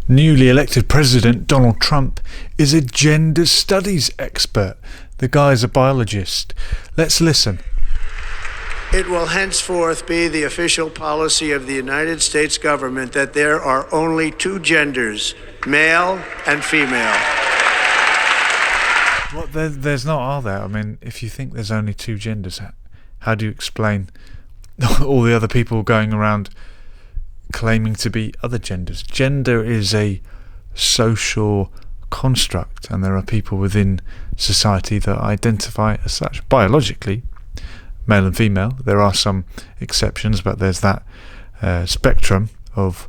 Newly elected President Donald Trump is a gender studies expert. The guy's a biologist. Let's listen. It will henceforth be the official policy of the United States government that there are only two genders, male and female. Well, there's not, are there? I mean, if you think there's only two genders, how do you explain all the other people going around claiming to be other genders? Gender is a social construct, and there are people within society that identify as such. Biologically, male and female, there are some exceptions, but there's that spectrum of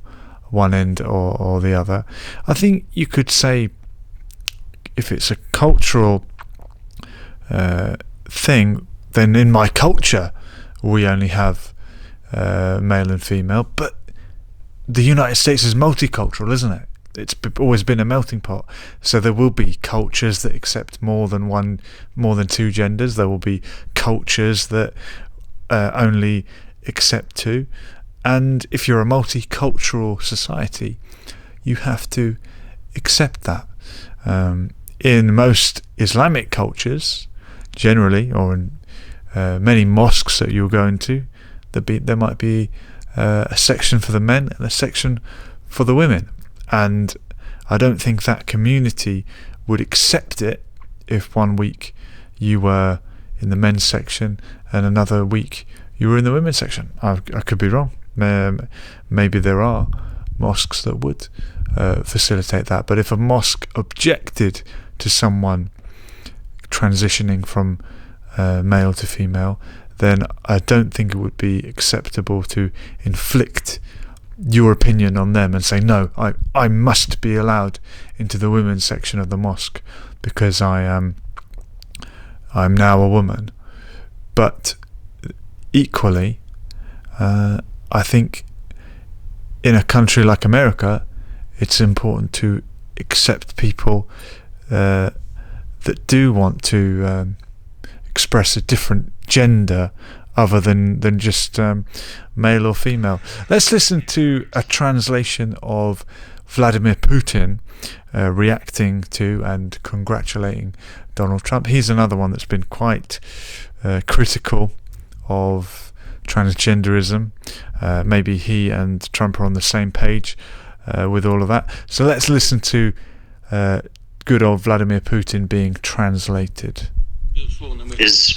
one end or the other. I think you could say, if it's a cultural thing, then in my culture we only have male and female, but the United States is multicultural, isn't it? It's always been a melting pot, so there will be cultures that accept more than two genders. There will be cultures that only accept two, and if you're a multicultural society, you have to accept that. In most Islamic cultures, generally, or in many mosques that you'll go into, there might be a section for the men and a section for the women, and I don't think that community would accept it if one week you were in the men's section and another week you were in the women's section. I could be wrong. Maybe there are mosques that would facilitate that, but if a mosque objected to someone transitioning from male to female, then I don't think it would be acceptable to inflict your opinion on them and say, no, I must be allowed into the women's section of the mosque because I'm now a woman. But equally, I think in a country like America, it's important to accept people that do want to express a different gender other than just male or female. Let's listen to a translation of Vladimir Putin reacting to and congratulating Donald Trump. He's another one that's been quite critical of transgenderism. Maybe he and Trump are on the same page with all of that. So let's listen to good old Vladimir Putin being translated. His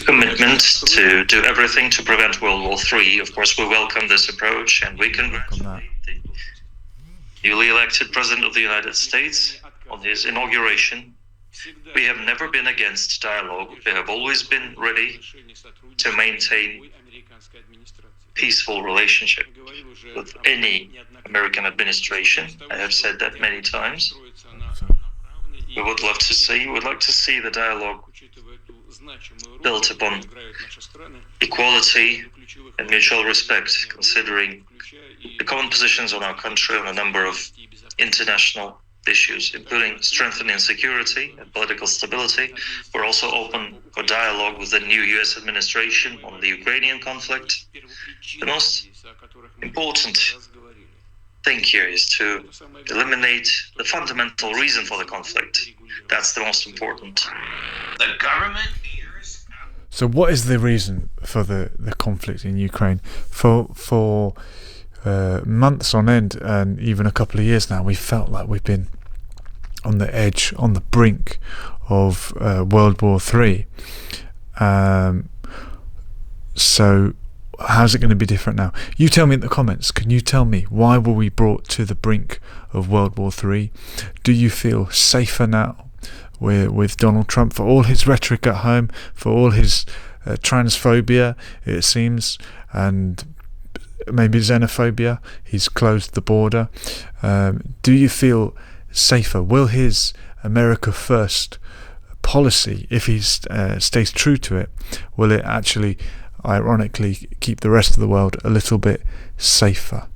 commitment to do everything to prevent World War III. Of course, we welcome this approach, and we congratulate the newly elected President of the United States on his inauguration. We have never been against dialogue. We have always been ready to maintain peaceful relationship with any American administration. I have said that many times. We would like to see the dialogue built upon equality and mutual respect, considering the common positions on our country on a number of international issues, including strengthening security and political stability. We're also open for dialogue with the new US administration on the Ukrainian conflict. The most important thing here is to eliminate the fundamental reason for the conflict. That's the most important. The government. So what is the reason for the conflict in Ukraine? For months on end, and even a couple of years now, we felt like we've been on the edge, on the brink of World War III. So how's it going to be different now? You tell me in the comments. Can you tell me, why were we brought to the brink of World War III? Do you feel safer now with Donald Trump, for all his rhetoric at home, for all his transphobia, it seems, and maybe xenophobia? He's closed the border. Do you feel safer? Will his America First policy, if he stays true to it, will it actually, ironically, keep the rest of the world a little bit safer?